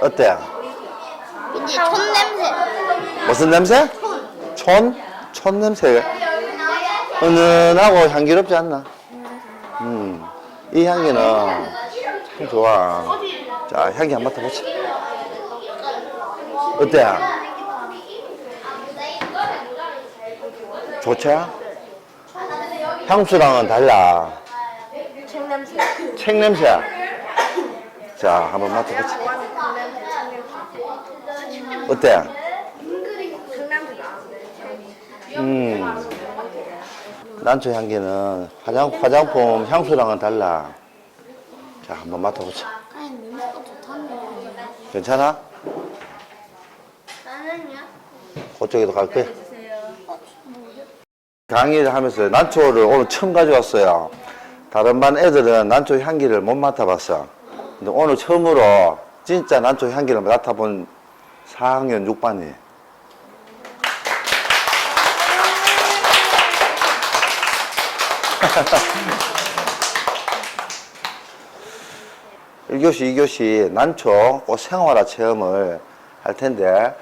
어때? 이제 촌 냄새. 무슨 냄새? 촌? 촌 냄새. 은은하고 향기롭지 않나? 이 향기는 참 좋아. 자, 향기 한번 맡아보자. 어때? 좋지? 향수랑은 달라. 책 냄새. 책 냄새. 자, 한번 맡아보자. 어때? 책 냄새 나는데. 난초 향기는 화장품 향수랑은 달라. 자, 한번 맡아보자. 아니 냄새가 좋다네. 괜찮아? 나는요? 그쪽에도 갈 거야. 강의를 하면서 난초를 오늘 처음 가져왔어요. 다른 반 애들은 난초 향기를 못 맡아봤어. 근데 오늘 처음으로 진짜 난초 향기를 맡아본 4학년 6반이. 1교시, 2교시 난초 꽃 생활화 체험을 할 텐데,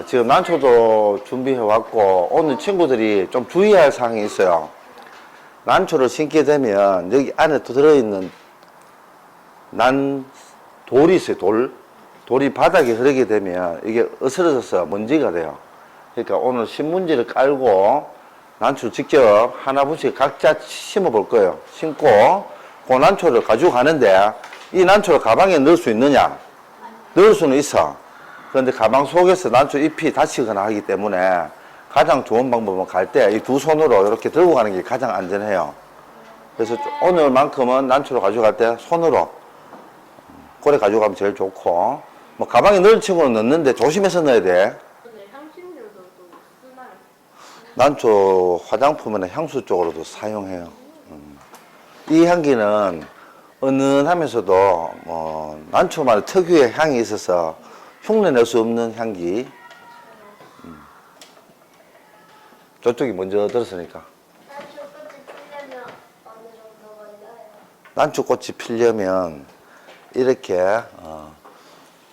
지금 난초도 준비해 왔고, 오늘 친구들이 좀 주의할 사항이 있어요. 난초를 심게 되면 여기 안에 또 들어있는 돌이 있어요, 돌이 바닥에 흐르게 되면 이게 으스러져서 먼지가 돼요. 그러니까 오늘 신문지를 깔고 난초를 직접 하나씩 각자 심어 볼 거예요. 심고 그 난초를 가지고 가는데 이 난초를 가방에 넣을 수 있느냐? 넣을 수는 있어. 그런데 가방 속에서 난초 잎이 다치거나 하기 때문에 가장 좋은 방법은 갈 때 이 두 손으로 이렇게 들고 가는 게 가장 안전해요. 그래서 오늘만큼은 난초를 가져갈 때 손으로 고래 가져가면 제일 좋고, 뭐 가방에 넣을 친구는 넣는데 조심해서 넣어야 돼. 향신료도 또 쓰나요? 난초 화장품이나 향수 쪽으로도 사용해요. 이 향기는 은은하면서도 난초만의 특유의 향이 있어서 흉내낼 수 없는 향기. 저쪽이 먼저 들었으니까. 난초꽃이 피려면 이렇게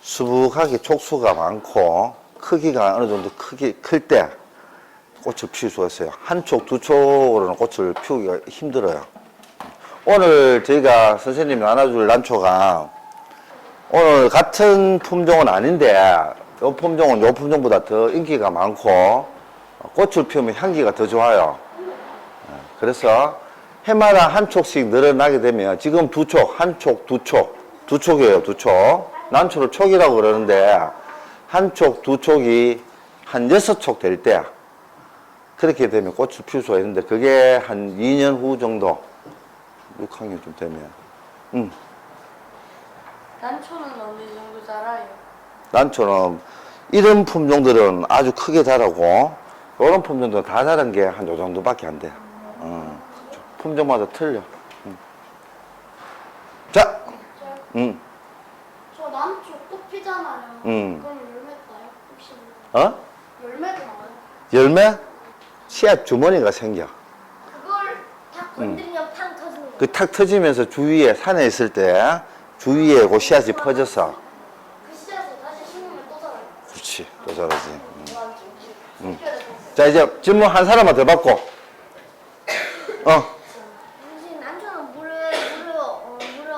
수북하게 촉수가 많고 크기가 어느 정도 클 때 꽃을 피울 수가 있어요. 한 촉, 두 촉으로는 꽃을 피우기가 힘들어요. 오늘 저희가 선생님이 나눠줄 난초가 오늘 같은 품종은 아닌데 이 품종은 이 품종보다 더 인기가 많고 꽃을 피우면 향기가 더 좋아요. 그래서 해마다 한 촉씩 늘어나게 되면 지금 두 촉, 한 촉, 두 촉이에요, 두 촉. 난초를 촉이라고 그러는데 한 촉, 두 촉이 한 6촉 될 때 그렇게 되면 꽃을 피울 수가 있는데 그게 한 2년 후 정도 6학년쯤 되면 난초는 어느 정도 자라요? 난초는 이런 품종들은 아주 크게 자라고 이런 품종들은 다 자란 게 한 요 정도밖에 안 돼. 품종마다 틀려. 자, 저 난초 꽃 피잖아요. 그럼 열매 따요? 혹시 열매도 나와요? 열매? 씨앗 주머니가 생겨. 그걸 다 건드리면 팡 터지는 거예요? 그 탁 터지면서 주위에 산에 있을 때 주위에 그 씨앗이 퍼져서 그 씨앗을 다시 심으면 또 자라요? 그렇지, 또 자라지. 자, 이제 질문 한 사람만 더 받고. 선생님, 난초는 물을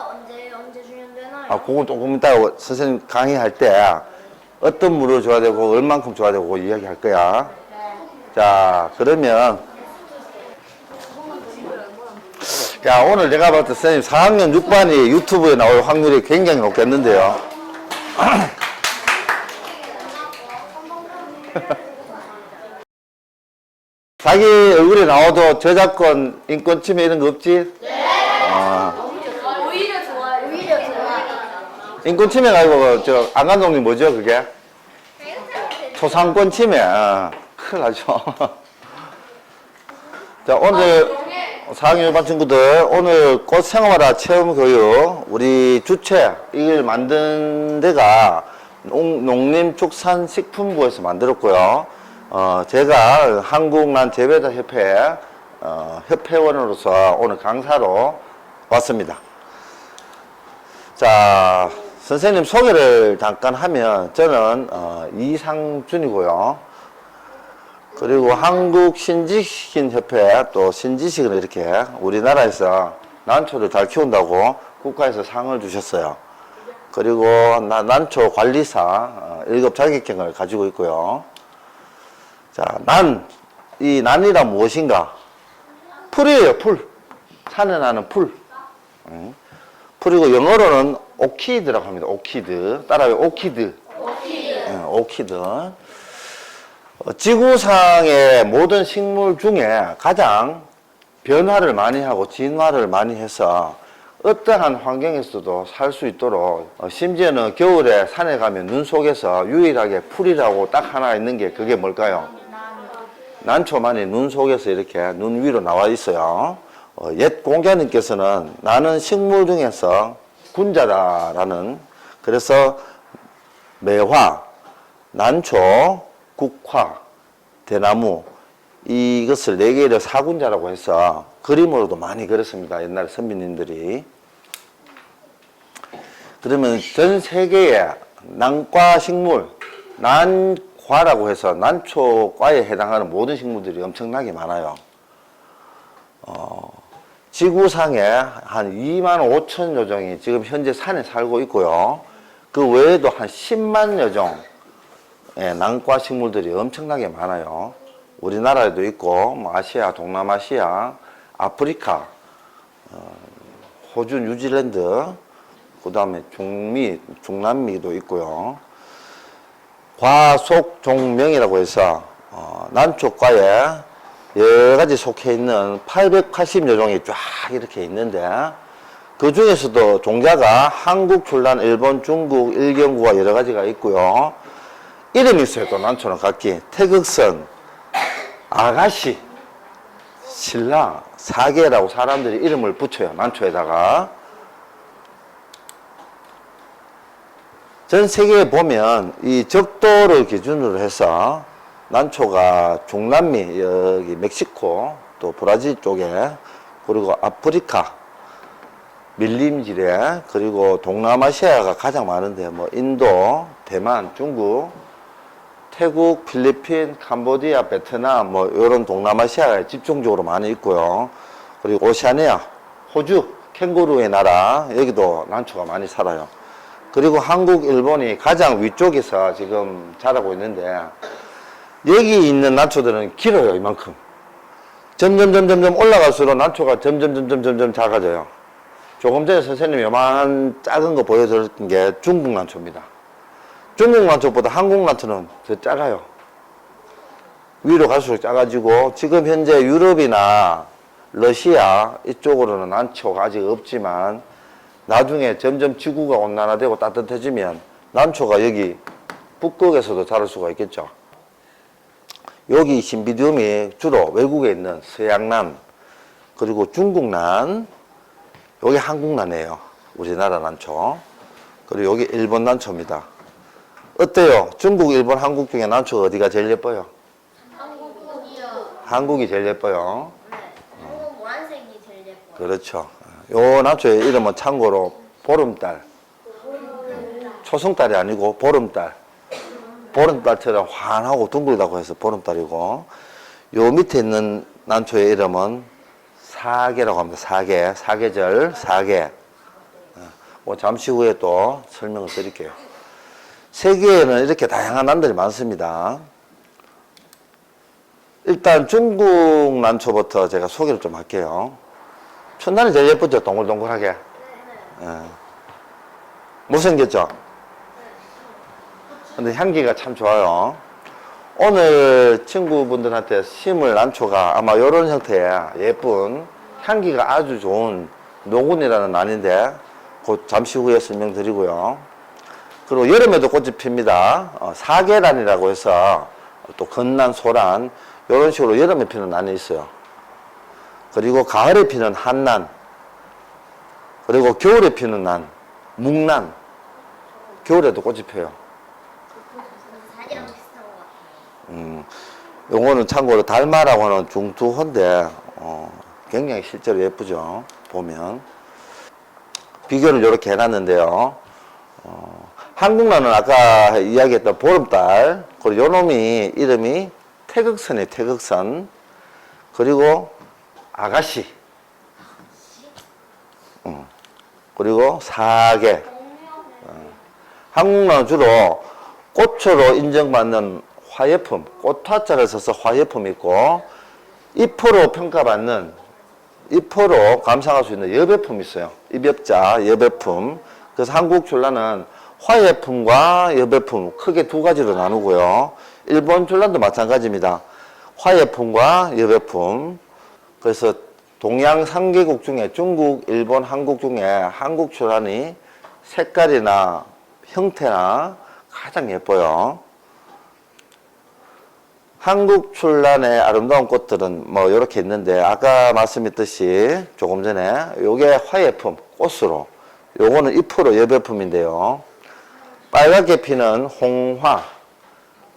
언제 주면 되나요? 그건 조금 이따 선생님 강의할 때 어떤 물을 줘야 되고 얼만큼 줘야 되고 이야기 할 거야. 자, 그러면 야, 오늘 내가 봤을 때 선생님 4학년 6반이 유튜브에 나올 확률이 굉장히 높겠는데요. 자기 얼굴에 나와도 저작권, 인권 침해 이런 거 없지? 네. 오히려 좋아요. 오히려 좋아요. 인권 침해가 아니고 안간동님 뭐죠 그게? 초상권 침해. 큰일 나죠. 자, 오늘 4학년 1반 친구들 오늘 꽃 생활화 체험 교육 우리 주체 이걸 만든 데가 농림축산식품부에서 만들었고요. 제가 한국난재배자협회 협회원으로서 오늘 강사로 왔습니다. 자, 선생님 소개를 잠깐 하면 저는 이상준이고요. 그리고 한국 신지식인협회 또 신지식을 이렇게 우리나라에서 난초를 잘 키운다고 국가에서 상을 주셨어요. 그리고 난초 관리사 1급 자격증을 가지고 있고요. 자, 이 난이란 무엇인가? 풀이에요, 풀. 산에 나는 풀. 풀이고 영어로는 오키드라고 합니다. 오키드. 따라해요, 오키드. 오키드. 지구상의 모든 식물 중에 가장 변화를 많이 하고 진화를 많이 해서 어떠한 환경에서도 살 수 있도록 심지어는 겨울에 산에 가면 눈 속에서 유일하게 풀이라고 딱 하나 있는 게 그게 뭘까요? 난초만이 눈 속에서 이렇게 눈 위로 나와 있어요. 옛 공자님께서는 나는 식물 중에서 군자다라는, 그래서 매화, 난초, 국화, 대나무 이것을 4개를 사군자라고 해서 그림으로도 많이 그렸습니다. 옛날 선비님들이. 그러면 전 세계에 난과 식물, 난과라고 해서 난초과에 해당하는 모든 식물들이 엄청나게 많아요. 지구상에 한 2만 5천여 종이 지금 현재 산에 살고 있고요. 그 외에도 한 10만여 종의 난과 식물들이 엄청나게 많아요. 우리나라에도 있고, 아시아, 동남아시아, 아프리카, 호주, 뉴질랜드, 그 다음에 중미, 중남미도 있고요. 과속종명이라고 해서 난초과에 여러 가지 속해 있는 880여 종이 쫙 이렇게 있는데, 그 중에서도 종자가 한국, 출란, 일본, 중국, 일경구가 여러 가지가 있고요. 이름이 있어요. 또 난초는 각기 태극선, 아가씨, 신라, 사계라고 사람들이 이름을 붙여요. 난초에다가. 전 세계에 보면 이 적도를 기준으로 해서 난초가 중남미, 여기 멕시코, 또 브라질 쪽에, 그리고 아프리카, 밀림지대, 그리고 동남아시아가 가장 많은데, 뭐 인도, 대만, 중국, 태국, 필리핀, 캄보디아, 베트남, 뭐 이런 동남아시아에 집중적으로 많이 있고요. 그리고 오세아니아, 호주, 캥거루의 나라, 여기도 난초가 많이 살아요. 그리고 한국, 일본이 가장 위쪽에서 지금 자라고 있는데, 여기 있는 난초들은 길어요, 이만큼. 점점 올라갈수록 난초가 점점 작아져요. 조금 전에 선생님이 요만한 작은 거 보여드렸던 게 중국 난초입니다. 중국 난초보다 한국 난초는 더 작아요. 위로 갈수록 작아지고, 지금 현재 유럽이나 러시아 이쪽으로는 난초가 아직 없지만, 나중에 점점 지구가 온난화되고 따뜻해지면 난초가 여기 북극에서도 자랄 수가 있겠죠. 여기 신비디움이 주로 외국에 있는 서양난, 그리고 중국난, 여기 한국난이에요. 우리나라 난초. 그리고 여기 일본 난초입니다. 어때요? 중국, 일본, 한국 중에 난초가 어디가 제일 예뻐요? 한국이요. 한국이 제일 예뻐요. 네. 한국 노란색이 제일 예뻐요. 그렇죠. 요 난초의 이름은 참고로 보름달. 초승달이 아니고 보름달. 보름달처럼 환하고 둥글다고 해서 보름달이고, 요 밑에 있는 난초의 이름은 사계라고 합니다. 사계, 사계절, 사계. 잠시 후에 또 설명을 드릴게요. 세계에는 이렇게 다양한 난들이 많습니다. 일단 중국 난초부터 제가 소개를 좀 할게요. 첫날이 제일 예쁘죠? 동글동글하게. 못생겼죠? 근데 향기가 참 좋아요. 오늘 친구분들한테 심을 난초가 아마 이런 형태의 예쁜 향기가 아주 좋은 노군이라는 난인데, 곧 잠시 후에 설명드리고요. 그리고 여름에도 꽃이 핍니다. 사계란이라고 해서 또 건난, 소란 이런 식으로 여름에 피는 난이 있어요. 그리고 가을에 피는 한난, 그리고 겨울에 피는 난, 묵난. 겨울에도 꽃이 펴요. 사기랑 비슷한 것 같아요. 요거는 참고로 달마라고 하는 중투호인데 굉장히 실제로 예쁘죠. 보면 비교를 이렇게 해놨는데요. 한국란은 아까 이야기했던 보름달, 그리고 요 놈이 이름이 태극선이에요, 태극선. 그리고 아가씨. 그리고 사계. 한국란은 주로 꽃으로 인정받는 화예품, 꽃화자를 써서 화예품이 있고, 잎으로 평가받는, 잎으로 감상할 수 있는 여배품이 있어요. 잎엽자, 여배품. 그래서 한국 출란은 화예품과 여배품 크게 두 가지로 나누고요. 일본 출란도 마찬가지입니다. 화예품과 여배품. 그래서 동양 3개국 중에 중국, 일본, 한국 중에 한국 출란이 색깔이나 형태나 가장 예뻐요. 한국 출란의 아름다운 꽃들은 뭐 이렇게 있는데 아까 말씀했듯이 조금 전에 요게 화예품, 꽃으로, 요거는 잎으로 여배품인데요. 빨갛게 피는 홍화,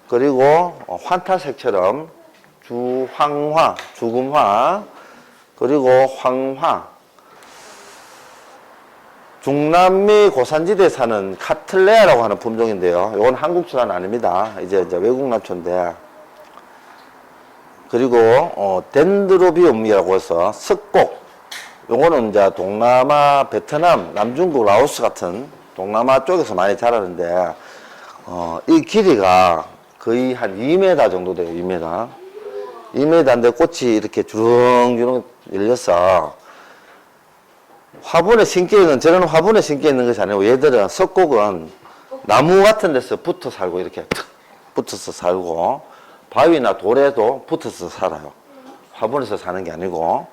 그리고 환타색처럼 주황화, 주금화, 그리고 황화. 중남미 고산지대에 사는 카틀레아라고 하는 품종인데요. 이건 한국 출란 아닙니다. 이제 외국 나초인데. 그리고 덴드로비움이라고 해서 석곡. 요거는 이제 동남아, 베트남, 남중국, 라오스 같은 동남아 쪽에서 많이 자라는데 이 길이가 거의 한 2m 정도 돼요. 2m. 2m인데 꽃이 이렇게 주렁주렁 열려서 화분에 심겨 있는, 저런 화분에 심겨 있는 것이 아니고 얘들은 석곡은 나무 같은 데서 붙어 살고 이렇게 툭 붙어서 살고 바위나 돌에도 붙어서 살아요. 화분에서 사는 게 아니고.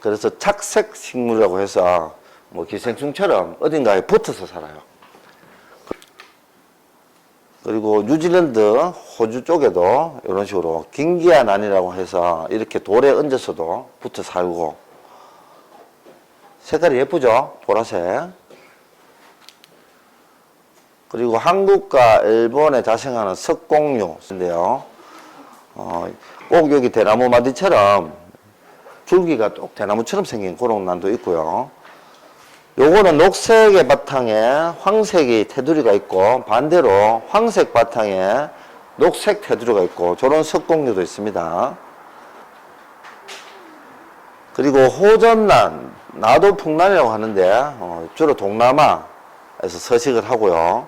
그래서 착색 식물이라고 해서 뭐 기생충처럼 어딘가에 붙어서 살아요. 그리고 뉴질랜드, 호주 쪽에도 이런 식으로 긴기아난이라고 해서 이렇게 돌에 얹어서도 붙어 살고. 색깔이 예쁘죠? 보라색. 그리고 한국과 일본에 자생하는 석공류인데요. 꼭 여기 대나무 마디처럼 줄기가 꼭 대나무처럼 생긴 그런 난도 있고요. 요거는 녹색의 바탕에 황색이 테두리가 있고 반대로 황색 바탕에 녹색 테두리가 있고 저런 석공류도 있습니다. 그리고 호전란, 나도풍란이라고 하는데 주로 동남아에서 서식을 하고요.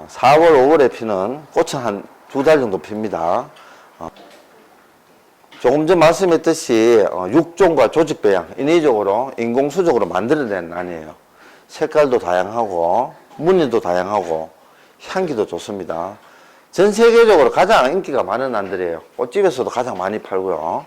4월, 5월에 피는 꽃은 한 2달 정도 핍니다. 조금 전 말씀했듯이 육종과 조직배양, 인위적으로 인공수적으로 만들어낸 난이에요. 색깔도 다양하고 무늬도 다양하고 향기도 좋습니다. 전 세계적으로 가장 인기가 많은 난들이에요. 꽃집에서도 가장 많이 팔고요.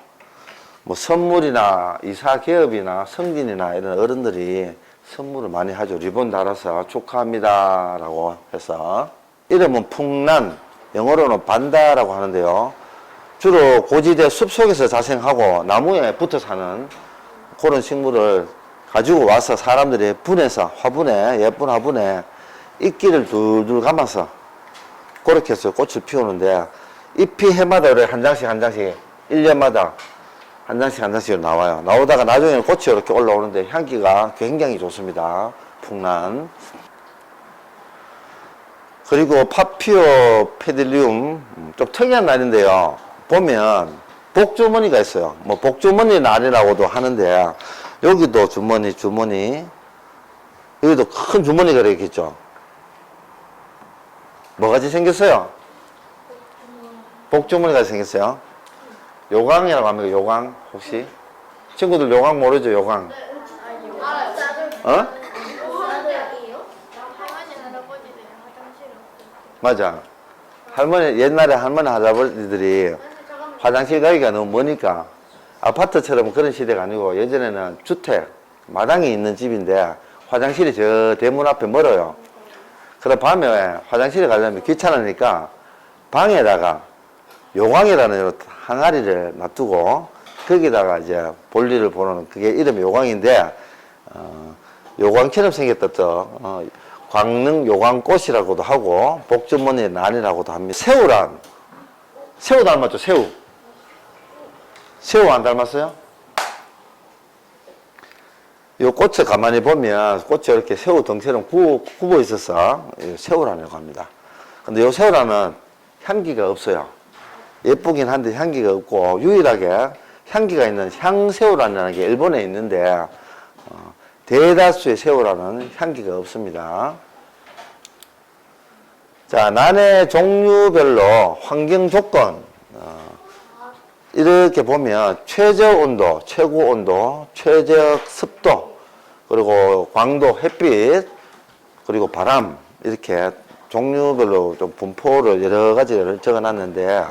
뭐 선물이나 이사 개업이나 성진이나 이런 어른들이 선물을 많이 하죠. 리본 달아서 축하합니다 라고 해서. 이름은 풍란, 영어로는 반다라고 하는데요. 주로 고지대 숲속에서 자생하고 나무에 붙어 사는 그런 식물을 가지고 와서 사람들이 분해서 화분에, 예쁜 화분에 이끼를 둘둘 감아서 그렇게 해서 꽃을 피우는데 잎이 해마다 한 장씩 한 장씩 1년마다 한 장씩 한 장씩 나와요. 나오다가 나중에는 꽃이 이렇게 올라오는데 향기가 굉장히 좋습니다. 풍란. 그리고 파피오 페딜리움, 좀 특이한 날인데요. 보면 복주머니가 있어요. 뭐 복주머니 날이라고도 하는데 여기도 주머니 여기도 큰 주머니가 이렇게 있죠. 뭐가지 생겼어요? 복주머니가 생겼어요. 요강이라고 합니까? 요강 혹시? 친구들 요강 모르죠? 요강. 어? 맞아. 옛날에 할머니 할아버지들이 화장실 가기가 너무 머니까 아파트처럼 그런 시대가 아니고 예전에는 주택, 마당이 있는 집인데 화장실이 저 대문 앞에 멀어요. 그래서 밤에 화장실에 가려면 귀찮으니까 방에다가 요강이라는 항아리를 놔두고 거기다가 이제 볼일을 보는 그게 이름이 요강인데 요강처럼 생겼다 또 광릉 요강꽃이라고도 하고 복주머니 난이라고도 합니다. 새우란 새우 닮았죠? 새우 안 닮았어요? 요 꽃을 가만히 보면 꽃이 이렇게 새우 덩처럼 굽어 있어서 새우라고 합니다. 근데 요 새우라는 향기가 없어요. 예쁘긴 한데 향기가 없고 유일하게 향기가 있는 향새우라는 게 일본에 있는데 대다수의 새우라는 향기가 없습니다. 자, 난의 종류별로 환경 조건 이렇게 보면 최저 온도, 최고 온도, 최적 습도, 그리고 광도, 햇빛, 그리고 바람 이렇게 종류별로 좀 분포를 여러 가지를 적어놨는데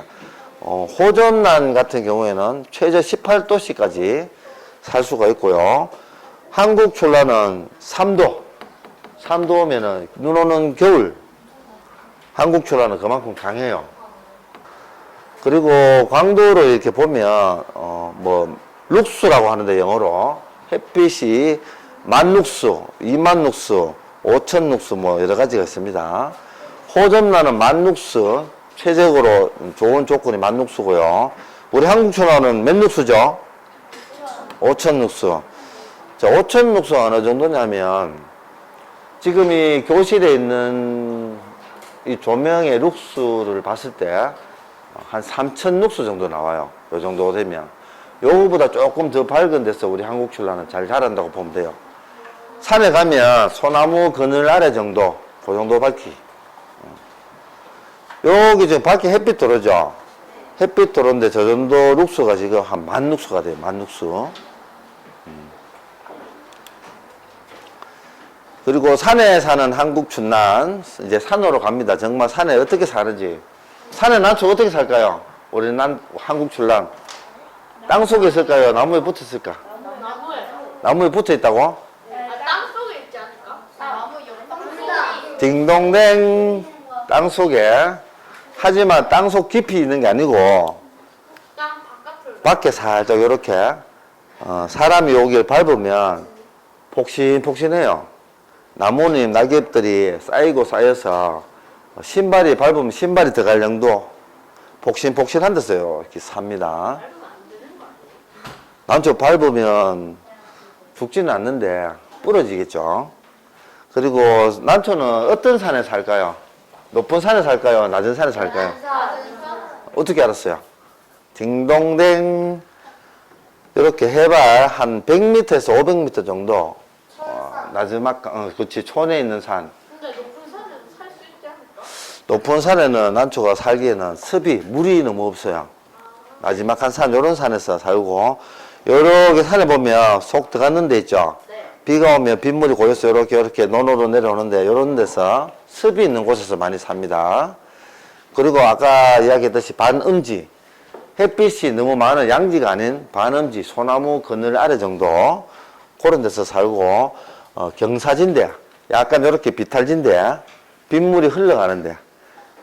호전난 같은 경우에는 최저 18도씨까지 살 수가 있고요. 한국 출라는 3도, 3도면은 눈 오는 겨울. 한국 출라는 그만큼 강해요. 그리고 광도를 이렇게 보면 뭐 룩수라고 하는데 영어로 햇빛이 10,000룩수, 20,000룩수, 5,000룩수 뭐 여러 가지가 있습니다. 호전나는 10,000룩수, 최적으로 좋은 조건이 10,000룩수고요. 우리 한국 출라는 몇 룩수죠? 5,000룩수. 자, 5,000룩수가 어느 정도냐면 지금 이 교실에 있는 이 조명의 룩수를 봤을 때 한 3,000룩수 정도 나와요. 요 정도 되면. 요거보다 조금 더 밝은 데서 우리 한국 출라는 잘 자란다고 보면 돼요. 산에 가면 소나무 그늘 아래 정도, 그 정도 밝기. 여기 지금 밖에 햇빛 들어오죠? 햇빛 들어오는데 저 정도 룩수가 지금 한 10,000룩수가 돼요. 10,000룩수. 그리고 산에 사는 한국 춘난, 이제 산으로 갑니다. 정말 산에 어떻게 사는지. 산에 난초 어떻게 살까요? 우리 한국 출랑. 땅 속에 있을까요? 나무에 붙어 있을까? 나무에. 나무에 붙어 있다고? 땅 속에 있지 않을까? 나무 옆 딩동댕. 땅 속에. 하지만 땅 속 깊이 있는 게 아니고, 땅 바깥으로. 밖에 살짝 이렇게, 사람이 여기를 밟으면 폭신폭신해요. 나뭇잎, 낙엽들이 쌓이고 쌓여서 신발이 밟으면 신발이 들어갈 정도 폭신폭신한 데서요 이렇게 삽니다. 난초 밟으면 죽지는 않는데 부러지겠죠. 그리고 난초는 어떤 산에 살까요? 높은 산에 살까요? 낮은 산에 살까요? 어떻게 알았어요? 딩동댕. 이렇게 해발 한 100m에서 500m 정도 나즈막강, 그렇지, 촌에 있는 산. 근데 높은 산에도 살 수 있지 않을까? 높은 산에는 난초가 살기에는 습이, 물이 너무 없어요. 나지막한 산, 요런 산에서 살고, 요렇게 산에 보면 속 들어가는 데 있죠? 네. 비가 오면 빗물이 고여서 요렇게 논으로 내려오는데, 요런 데서 습이 있는 곳에서 많이 삽니다. 그리고 아까 이야기했듯이 반음지, 햇빛이 너무 많은 양지가 아닌 반음지, 소나무 그늘 아래 정도, 그런 데서 살고, 경사진데, 약간 이렇게 비탈진데, 빗물이 흘러가는데,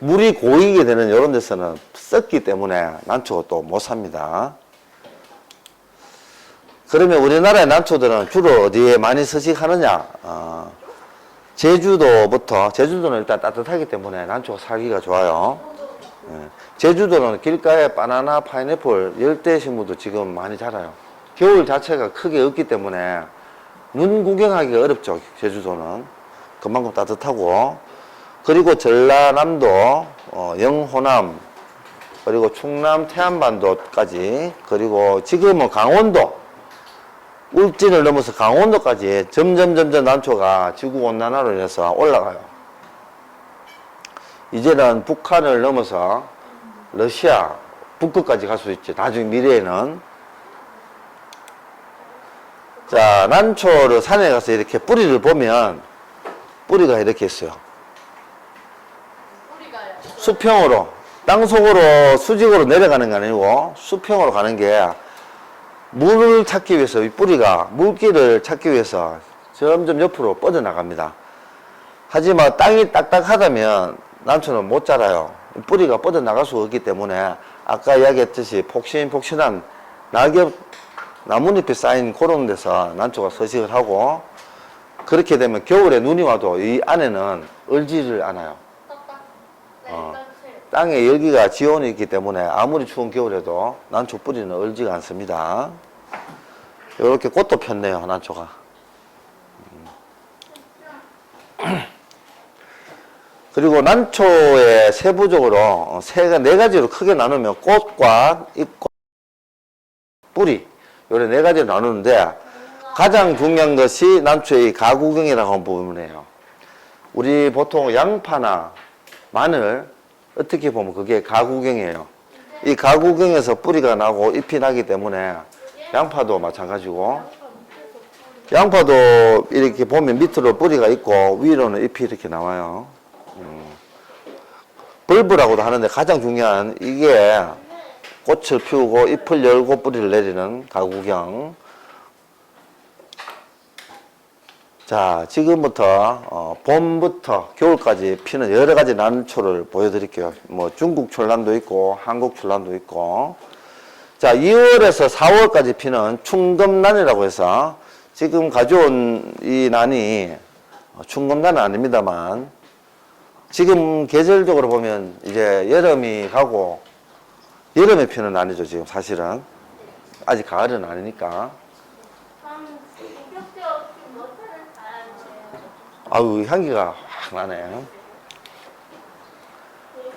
물이 고이게 되는 이런 데서는 썩기 때문에 난초가 또 못 삽니다. 그러면 우리나라의 난초들은 주로 어디에 많이 서식하느냐? 제주도는 일단 따뜻하기 때문에 난초가 살기가 좋아요. 제주도는 길가에 바나나, 파인애플, 열대 식물도 지금 많이 자라요. 겨울 자체가 크게 없기 때문에 눈 구경하기가 어렵죠. 제주도는 그만큼 따뜻하고, 그리고 전라남도, 영호남, 그리고 충남 태안반도까지, 그리고 지금은 강원도, 울진을 넘어서 강원도까지 점점 난초가 지구온난화로 인해서 올라가요. 이제는 북한을 넘어서 러시아, 북극까지 갈 수 있지. 나중에 미래에는. 자, 난초를 산에 가서 이렇게 뿌리를 보면 뿌리가 이렇게 있어요. 뿌리가요. 수평으로, 땅속으로 수직으로 내려가는 게 아니고 수평으로 가는 게 물을 찾기 위해서 이 뿌리가 물기를 찾기 위해서 점점 옆으로 뻗어나갑니다. 하지만 땅이 딱딱하다면 난초는 못 자라요. 뿌리가 뻗어나갈 수가 없기 때문에 아까 이야기했듯이 폭신폭신한 나뭇잎이 쌓인 그런 데서 난초가 서식을 하고, 그렇게 되면 겨울에 눈이 와도 이 안에는 얼지를 않아요. 딱딱. 네, 어. 일단 주세요. 땅에 열기가 지온이 있기 때문에 아무리 추운 겨울에도 난초 뿌리는 얼지가 않습니다. 이렇게 꽃도 폈네요, 난초가. 그리고 난초에 세부적으로 네 가지로 크게 나누면 꽃과 잎과 뿌리 요래 네 가지로 나누는데 가장 중요한 것이 난초의 가구경이라고 하는 부분이에요. 우리 보통 양파나 마늘 어떻게 보면 그게 가구경이에요. 이 가구경에서 뿌리가 나고 잎이 나기 때문에 양파도 마찬가지고 양파도 이렇게 보면 밑으로 뿌리가 있고 위로는 잎이 이렇게 나와요. 벌브라고도 하는데 가장 중요한 이게 꽃을 피우고 잎을 열고 뿌리를 내리는 가구경. 자, 지금부터 봄부터 겨울까지 피는 여러 가지 난초를 보여드릴게요. 뭐 중국 출란도 있고 한국 출란도 있고. 자, 2월에서 4월까지 피는 충금난이라고 해서 지금 가져온 이 난이 충금난은 아닙니다만 지금 계절적으로 보면 이제 여름이 가고 여름에 피는 난이죠. 지금 사실은 아직 가을은 아니니까. 아유, 향기가 확 나네.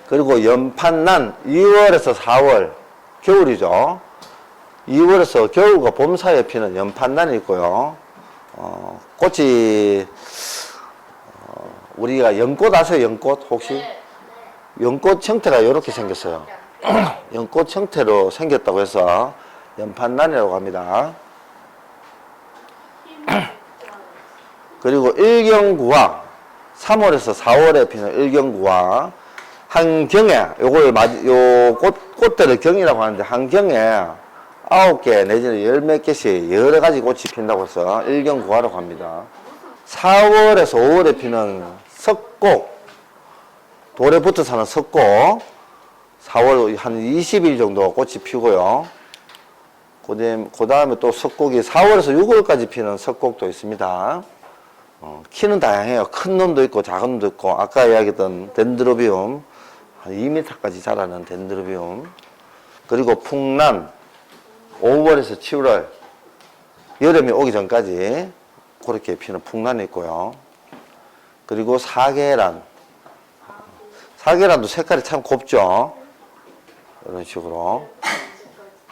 그리고 연판난 2월에서 4월 겨울이죠. 2월에서 겨울과 봄 사이에 피는 연판난이 있고요. 꽃이 우리가 연꽃 아세요? 연꽃 혹시? 연꽃 형태가 이렇게 생겼어요. 연꽃 형태로 생겼다고 해서 연판난이라고 합니다. 그리고 일경구와 3월에서 4월에 피는 일경구와 한 경에 요 꽃들을 경이라고 하는데 한 경에 9개 내지는 10몇 개씩 여러 가지 꽃이 핀다고 해서 일경구화라고 합니다. 4월에서 5월에 피는 석곡, 돌에 붙어 사는 석곡, 4월 한 20일 정도 꽃이 피고요. 그 다음에 또 석곡이 4월에서 6월까지 피는 석곡도 있습니다. 키는 다양해요. 큰 놈도 있고 작은 놈도 있고 아까 이야기했던 덴드로비움 한 2m까지 자라는 덴드로비움. 그리고 풍란 5월에서 7월 여름이 오기 전까지 그렇게 피는 풍란이 있고요. 그리고 사계란, 사계란도 색깔이 참 곱죠. 이런 식으로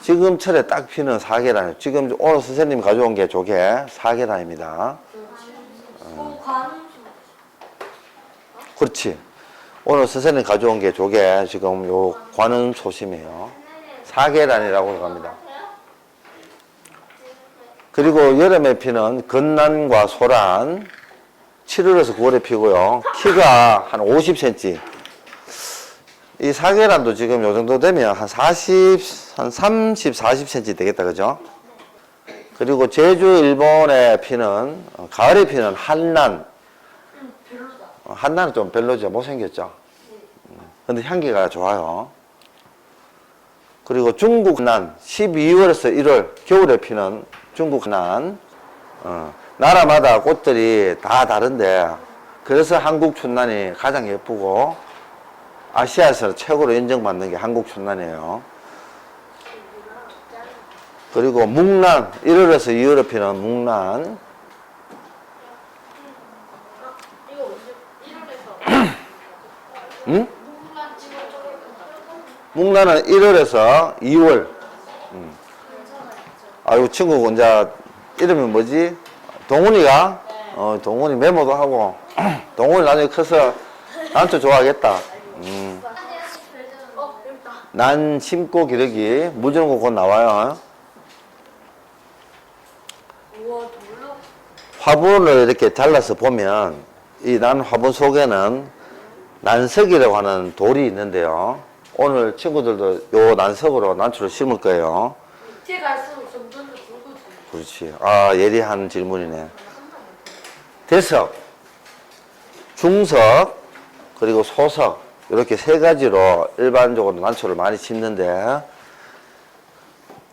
지금 철에 딱 피는 사계란이에요. 지금 오늘 선생님이 가져온 게 저게 사계란입니다. 그렇지. 오늘 선생님 가져온 게 저게 지금 요 관음소심이에요. 사계란이라고 합니다. 그리고 여름에 피는 건란과 소란 7월에서 9월에 피고요. 키가 한 50cm. 이 사계란도 지금 요 정도 되면 한 30, 40cm 되겠다. 그죠? 그리고 제주 일본에 피는 가을에 피는 한란. 한란은 좀 별로죠. 못생겼죠. 근데 향기가 좋아요. 그리고 중국난 12월에서 1월 겨울에 피는 중국난. 나라마다 꽃들이 다 다른데 그래서 한국 춘난이 가장 예쁘고 아시아에서 최고로 인정받는 게 한국 춘난이에요. 그리고 묵란 1월에서 2월에 피는 묵란. 응? 묵란은 1월에서 2월. 아이고 친구 이제 이름이 뭐지? 동훈이가? 동훈이 메모도 하고 동훈이 나중에 커서 난초 좋아하겠다. 난 심고 기르기 물 주는 거 곧 나와요. 화분을 이렇게 잘라서 보면 이 난 화분 속에는 난석이라고 하는 돌이 있는데요. 오늘 친구들도 요 난석으로 난초를 심을 거예요. 밑에 갈수록 점점 더 굵어져요. 그렇지. 아, 예리한 질문이네. 대석, 중석, 그리고 소석 이렇게 세 가지로 일반적으로 난초를 많이 심는데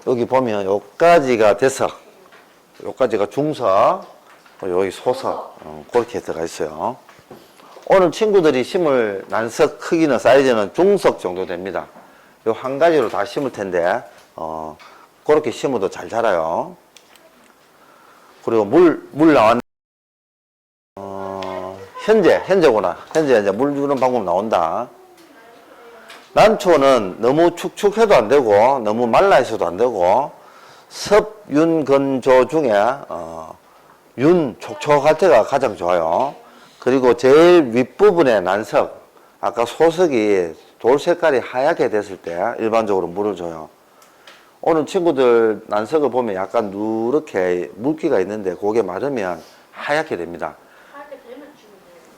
여기 보면 요까지가 대석, 요까지가 중석, 여기 소석 그렇게 들어가 있어요. 오늘 친구들이 심을 난석 크기는 사이즈는 중석 정도 됩니다. 요 한 가지로 다 심을 텐데 그렇게 심어도 잘 자라요. 그리고 물 나왔네. 현재구나. 현재 이제 물 주는 방법 나온다. 난초는 너무 축축해도 안 되고, 너무 말라 있어도 안 되고, 섭, 윤, 건, 조 중에, 윤, 촉촉할 때가 가장 좋아요. 그리고 제일 윗부분에 난석, 아까 소석이 돌 색깔이 하얗게 됐을 때 일반적으로 물을 줘요. 오늘 친구들 난석을 보면 약간 누렇게 물기가 있는데 그게 마르면 하얗게 됩니다. 하얗게 되면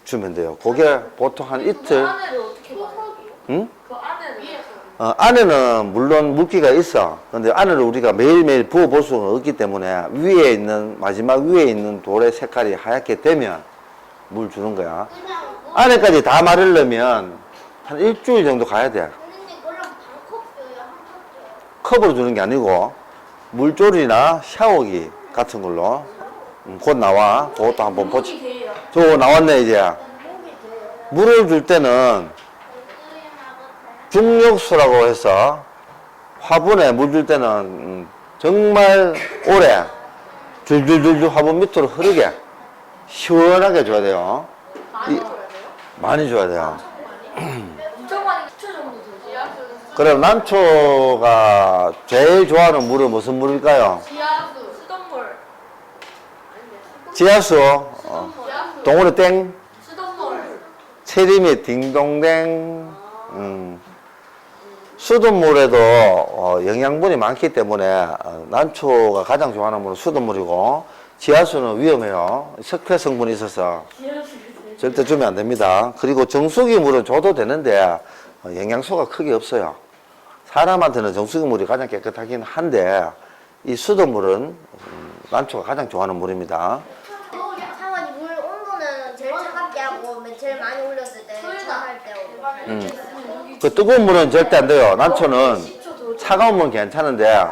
주면 주면 돼요. 돼요. 그게 보통 한 이틀. 안에를 어떻게 봐요? 응? 그 안에는 위에서. 안에는 물론 물기가 있어. 근데 안에를 우리가 매일매일 부어볼 수는 없기 때문에 위에 있는, 마지막 위에 있는 돌의 색깔이 하얗게 되면 물 주는 거야. 그냥 안에까지 다 마르려면 한 일주일 정도 가야 돼. 선생님 그럼 반컵 줘요? 한 컵 줘요? 컵으로 주는 게 아니고 물조리나 샤워기 같은 걸로 곧 나와. 그것도 한번 보자. 목이 돼요. 저거 나왔네 이제. 목이 돼요. 물을 줄 때는 중력수라고 해서 화분에 물 줄 때는 정말 오래 줄줄줄줄 화분 밑으로 흐르게 시원하게 줘야 돼요. 많이 이- 줘야 돼요? 많이 줘야 돼요. 엄청 많이 10초 정도 되죠? 그럼 난초가 제일 좋아하는 물은 무슨 물일까요? 지하수, 수돗물. 지하수, 지하수. 동물의 땡, 수돗물. 체리미 딩동댕. 수돗물에도 영양분이 많기 때문에 난초가 가장 좋아하는 물은 수돗물이고, 지하수는 위험해요. 석회 성분이 있어서 절대 주면 안 됩니다. 그리고 정수기 물은 줘도 되는데 영양소가 크게 없어요. 사람한테는 정수기 물이 가장 깨끗하긴 한데 이 수돗물은 난초가 가장 좋아하는 물입니다. 상원이 물 온도는 제일 차갑게 하고 제일 많이 올렸을 때 차할 때 그 뜨거운 물은 절대 안 돼요. 난초는 차가운 물은 괜찮은데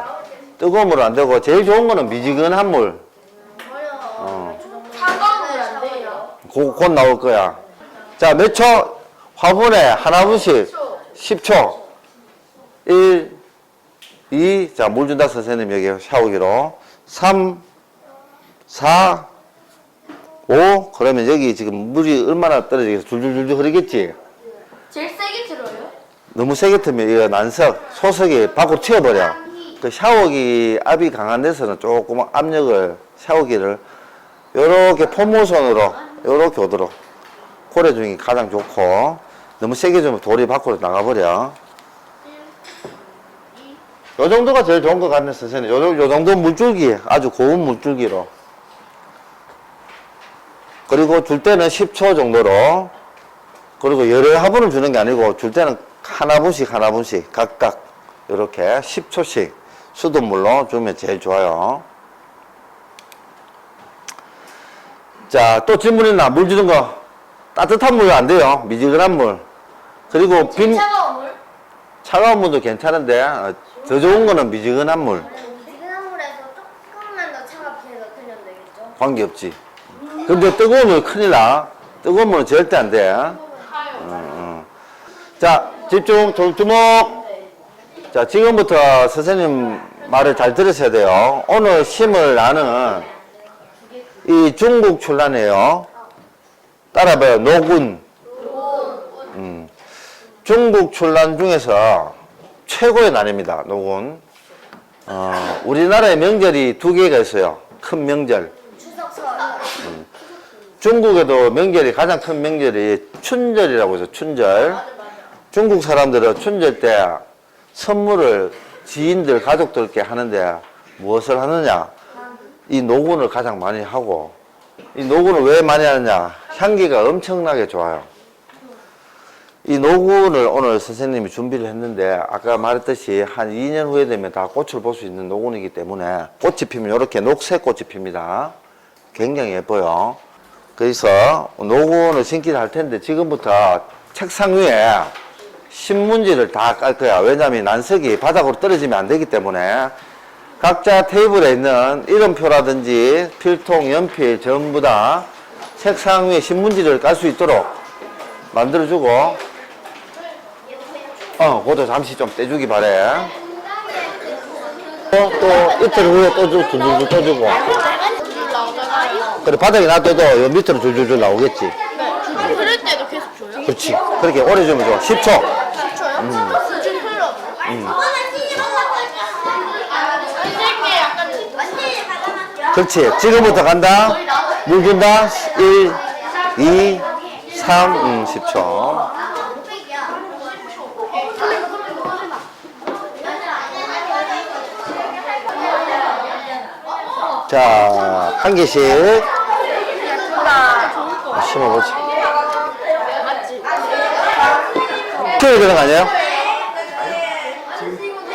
뜨거운 물은 안 되고, 제일 좋은 거는 미지근한 물. 차가운 물안 돼요. 곧 나올 거야. 자, 몇 초? 화분에 하나분씩 10초. 1, 2, 자, 물 준다 선생님 여기 샤워기로. 3, 4, 5, 그러면 여기 지금 물이 얼마나 떨어지겠어? 줄줄줄줄 흐르겠지? 제일 세게 틀어요? 너무 세게 틀면 이거 난석, 소석이 밖으로 튀어버려. 그 샤워기 압이 강한 데서는 조금 압력을, 샤워기를 요렇게 포모선으로 요렇게 오도록 고래 중이 가장 좋고, 너무 세게 주면 돌이 밖으로 나가버려. 요 정도가 제일 좋은 것 같네 선생님. 요 정도 물줄기, 아주 고운 물줄기로. 그리고 줄 때는 10초 정도로. 그리고 여러 화분을 주는 게 아니고 줄 때는 하나분씩 각각 이렇게 10초씩 수돗물로 주면 제일 좋아요. 자, 또 질문 있나? 물 주는 거 따뜻한 물 안 돼요. 미지근한 물. 그리고 차가운 물? 차가운 물도 괜찮은데 더 좋은 거는 미지근한 물. 미지근한 물에서 조금만 더 차갑게 해서 틀면 되겠죠? 관계없지. 근데 뜨거운 물 큰일 나. 뜨거운 물은 절대 안 돼. 타요. 자, 집중, 주목. 자, 지금부터 선생님 말을 잘 들으셔야 돼요. 오늘 심을 나는 이 중국 출란이에요. 따라봐요. 노군. 중국 출란 중에서 최고의 난입니다. 노군. 우리나라의 명절이 두 개가 있어요. 큰 명절. 추석 설 중국에도 명절이 가장 큰 명절이 춘절이라고 해서 춘절. 중국 사람들은 춘절 때 선물을 지인들, 가족들께 하는데 무엇을 하느냐? 이 노군을 가장 많이 하고, 이 노군을 왜 많이 하느냐? 향기가 엄청나게 좋아요. 이 노군을 오늘 선생님이 준비를 했는데 아까 말했듯이 한 2년 후에 되면 다 꽃을 볼 수 있는 노군이기 때문에 꽃이 피면 이렇게 녹색 꽃이 핍니다. 굉장히 예뻐요. 그래서 노군을 심기를 할 텐데 지금부터 책상 위에 신문지를 다 깔 거야. 왜냐하면 난석이 바닥으로 떨어지면 안 되기 때문에 각자 테이블에 있는 이름표라든지 필통, 연필 전부 다 책상 위에 신문지를 깔 수 있도록 만들어주고, 그것도 잠시 좀 떼주기 바래. 또 이틀 후에 또 줄줄줄 떠주고. 그래, 바닥에 놔둬도 요 밑으로 줄줄줄 나오겠지. 그렇지. 그렇게 오래 주면 좋아. 10초. 10초요? 지금 흘러. 그렇지. 지금부터 간다. 물 준다. 1, 2, 3, 10초. 자, 한 개씩 심어보지. 키워야 되는 거 아니에요?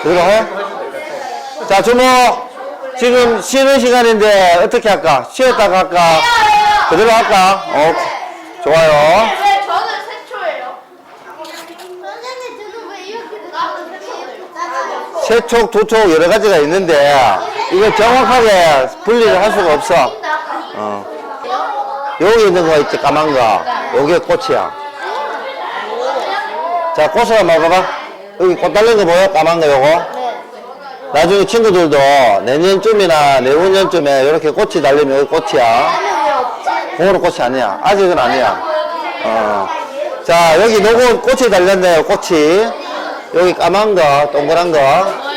들어가요? 자, 주모. 지금 쉬는 시간인데 어떻게 할까? 쉬었다가 할까? 그대로 할까? 좋아요. 왜 저는 세초예요? 선생님 저는 왜 이렇게 나오는 세촉, 두촉 여러 가지가 있는데 이거 정확하게 분리를 할 수가 없어. 여기 있는 거 있지, 까만 거. 요게 꽃이야. 자, 꽃을 한번 봐봐. 여기 꽃 달린 거 보여? 까만 거 요거? 나중에 친구들도 내년쯤이나 내후년쯤에 이렇게 꽃이 달리면 여기 꽃이야. 공으로 꽃이 아니야. 아직은 아니야. 자, 여기 요거 꽃이 달렸네요, 꽃이. 여기 까만 거, 동그란 거.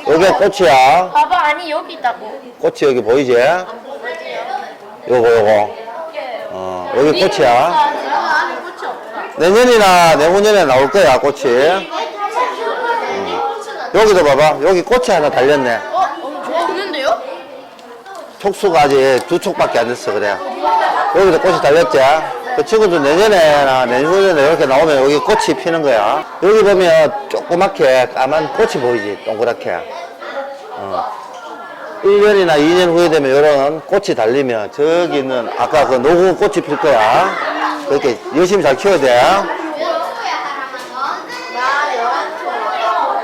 요게 꽃이야. 봐봐, 아니 여기 있다고. 꽃이 여기 보이지? 요거. 여기 꽃이야. 내년이나 내후년에 나올 거야, 꽃이. 여기도 봐봐. 여기 꽃이 하나 달렸네. 없는데요? 촉수가 아직 2촉밖에 안 됐어, 그래. 여기도 꽃이 달렸지? 그 친구들 내년에나 내후년에 이렇게 나오면 여기 꽃이 피는 거야. 여기 보면 조그맣게 까만 꽃이 보이지, 동그랗게. 1년이나 2년 후에 되면 이런 꽃이 달리면 저기 있는 아까 그 노구 꽃이 필 거야. 그렇게 열심히 잘 키워야 돼.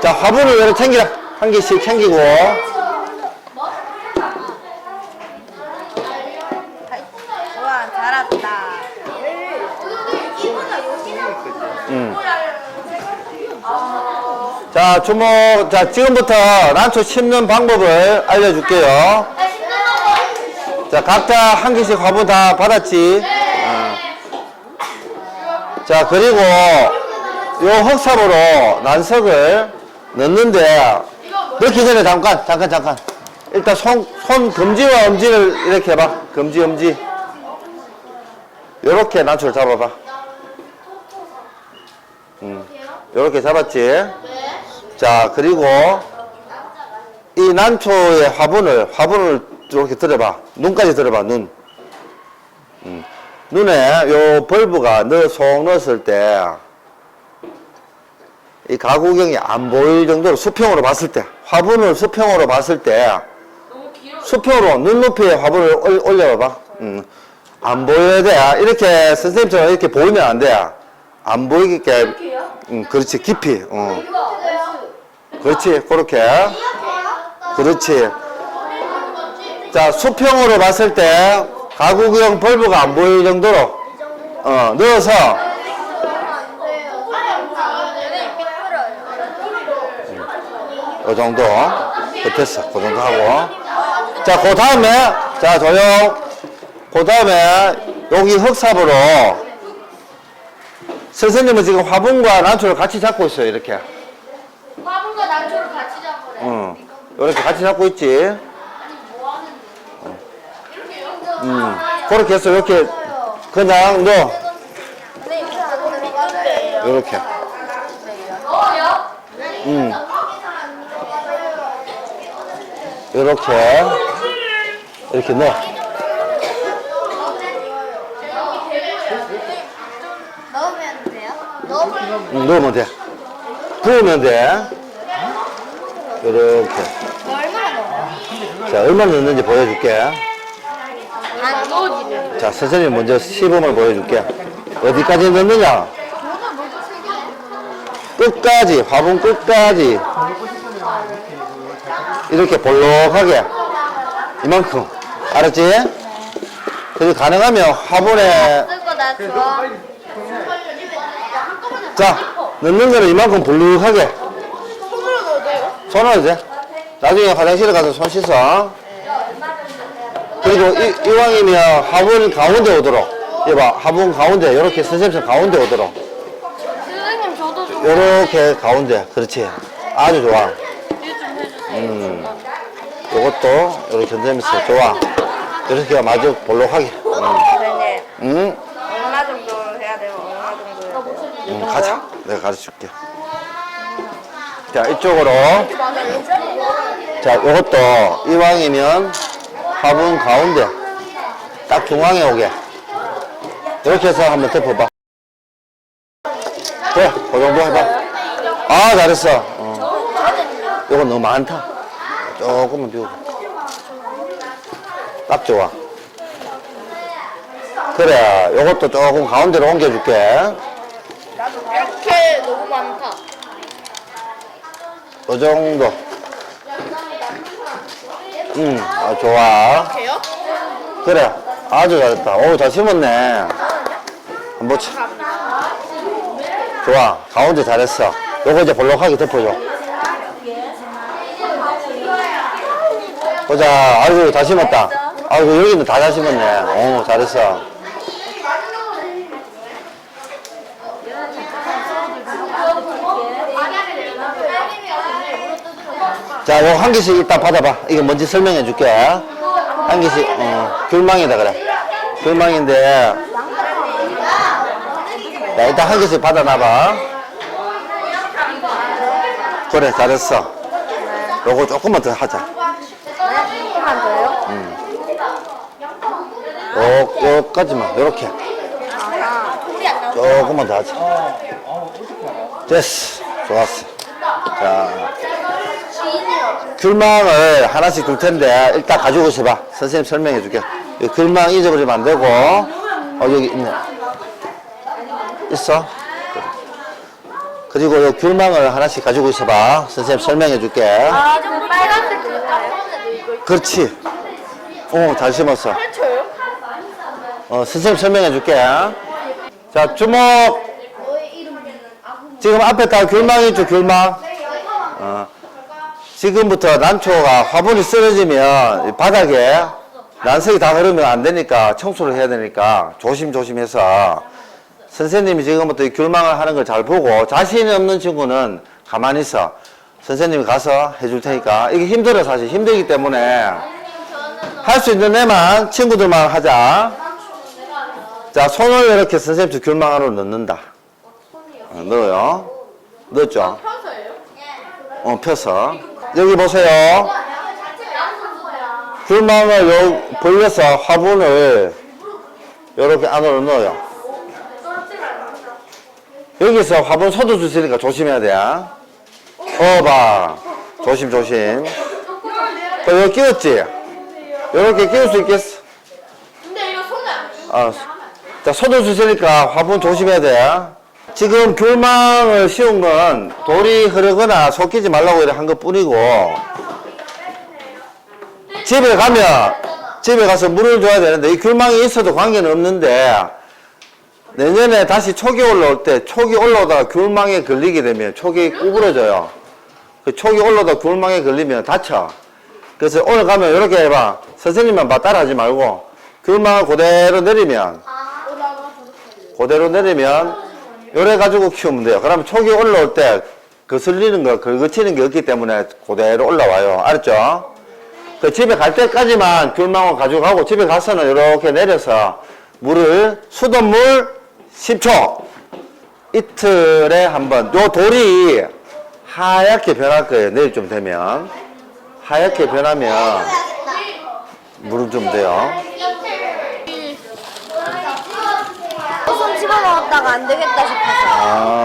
자, 화분을 여러 챙기라. 한 개씩 챙기고. 와, 잘한다. 자, 주모, 자, 지금부터 난초 심는 방법을 알려줄게요. 자, 각자 한 개씩 화분 다 받았지? 자, 그리고 요 흑삽으로 난석을 넣는데, 넣기 전에 잠깐. 일단 손 검지와 엄지를 이렇게 해봐. 검지, 엄지. 요렇게 난초를 잡아봐. 요렇게 잡았지? 자, 그리고 이 난초의 화분을 이렇게 들어봐. 눈까지 들어봐, 눈. 눈에 요 벌브가 속 넣었을 때 이 가구경이 안 보일 정도로 수평으로 봤을 때, 화분을 수평으로 봤을 때, 수평으로 눈높이에 화분을 올려봐봐. 안 보여야 돼. 이렇게 선생님처럼 이렇게 보이면 안 돼. 안 보이게. 그렇지, 깊이. 그렇지, 그렇게. 그렇지. 자, 수평으로 봤을 때 가구경 벌브가 안 보일 정도로 넣어서 이 정도. 됐어. 그 정도 하고. 자, 그 다음에, 자, 조용. 그 다음에 여기 흑삽으로 선생님은 지금 화분과 난초를 같이 잡고 있어요, 이렇게. 화분과 난초를 같이 잡으래. 이렇게 같이 잡고 있지. 그렇게 해서 이렇게 그냥 넣어. 이렇게. 넣어요? 이렇게 넣어. 넣으면 돼요? 넣으면 돼. 부으면 돼. 이렇게. 얼마나 넣어요? 자, 얼마나 넣는지 보여줄게. 안 넣어지네. 자, 선생님 먼저 시범을 보여줄게. 어디까지 넣느냐? 끝까지, 화분 끝까지. 이렇게 볼록하게. 이만큼. 알았지? 그리고 가능하면 화분에, 쓰고 나서 자, 넣는 거는 이만큼 볼록하게. 손으로 넣어도 돼요? 손으로 돼. 나중에 화장실에 가서 손 씻어. 그리고 이왕이면 화분 가운데 오도록. 이봐, 화분 가운데, 이렇게 선생님처럼 가운데 오도록. 요렇게 가운데. 그렇지. 아주 좋아. 요것도 요렇게 견제면서 좋아. 이렇게 마주 볼록하게. 네네. 응? 얼마 정도 해야 돼요? 얼마 정도 해야 돼요? 가자. 내가 가르쳐 줄게. 자, 이쪽으로. 자, 요것도 이왕이면 화분 가운데 딱 중앙에 오게. 이렇게 해서 한번 덮어봐. 그래, 그 정도 해봐. 아, 잘했어. 요거 너무 많다. 조금만 비우고. 딱 좋아. 그래, 요것도 조금 가운데로 옮겨줄게. 이렇게 너무 많다. 요 정도. 아, 좋아. 이렇게요? 그래, 아주 잘했다. 오, 잘 심었네. 한번 쳐. 좋아, 가운데 잘했어. 요거 이제 볼록하게 덮어줘. 보자. 아이고, 다 심었다. 아이고, 여기는 다 잘 심었네. 오, 잘했어. 자, 요 한 개씩 일단 받아봐. 이게 뭔지 설명해 줄게. 한 개씩, 귤망이다, 그래. 귤망인데. 자, 일단 한 개씩 받아놔봐. 그래, 잘했어. 요거 조금만 더 하자. 조금만 더요? 요까지만, 요렇게. 아하. 우리 안 나오고. 조금만 더 하자. 됐어. 좋았어. 자. 귤망을 하나씩 줄 텐데, 일단 가지고 있어봐. 선생님 설명해 줄게. 이 귤망 잊어버리면 안 되고, 여기 있네. 있어? 그리고 이 귤망을 하나씩 가지고 있어봐. 선생님 설명해 줄게. 아, 좀 빨간색 들어가요? 그렇지. 오, 잘 심었어. 펼쳐요? 선생님 설명해 줄게. 자, 주목. 지금 앞에 다 귤망 있죠, 귤망? 지금부터 난초가 화분이 쓰러지면 이 바닥에 난색이 다 흐르면 안 되니까 청소를 해야 되니까 조심조심해서 선생님이 지금부터 이 귤망을 하는 걸 잘 보고 자신이 없는 친구는 가만히 있어. 선생님이 가서 해줄 테니까. 이게 힘들어, 사실. 힘들기 때문에 할 수 있는 애만, 친구들만 하자. 자, 손을 이렇게 선생님 귤망 안으로 넣는다. 넣어요. 넣었죠? 펴서. 여기 보세요. 귤망을 벌려서 화분을 이렇게 안으로 넣어요. 여기서 화분 소도 주시니까 조심해야 돼. 봐. 조심조심. 여기 끼웠지? 이렇게 끼울 수 있겠어? 근데 이거 손에 안 자, 소도 주시니까 화분 조심해야 돼. 지금 귤망을 씌운 건 돌이 흐르거나 섞이지 말라고 이렇게 한 것 뿐이고, 집에 가서 물을 줘야 되는데, 이 귤망이 있어도 관계는 없는데, 내년에 다시 촉이 올라올 때, 촉이 올라오다가 귤망에 걸리게 되면 촉이 구부러져요. 그 촉이 올라오다가 귤망에 걸리면 다쳐. 그래서 오늘 가면 이렇게 해봐. 선생님만 봐, 따라 하지 말고, 귤망을 그대로 내리면, 요래 가지고 키우면 돼요. 그러면 촉이 올라올 때 거슬리는 거, 긁어치는 게 없기 때문에 그대로 올라와요. 알았죠? 그 집에 갈 때까지만 귤망을 가지고 가고, 집에 가서는 이렇게 내려서 물을, 수돗물 10초. 이틀에 한 번. 요 돌이 하얗게 변할 거예요. 내일쯤 되면. 하얗게 변하면 물을 주면 돼요. 손 집어넣었다가 안 되겠다 싶어서.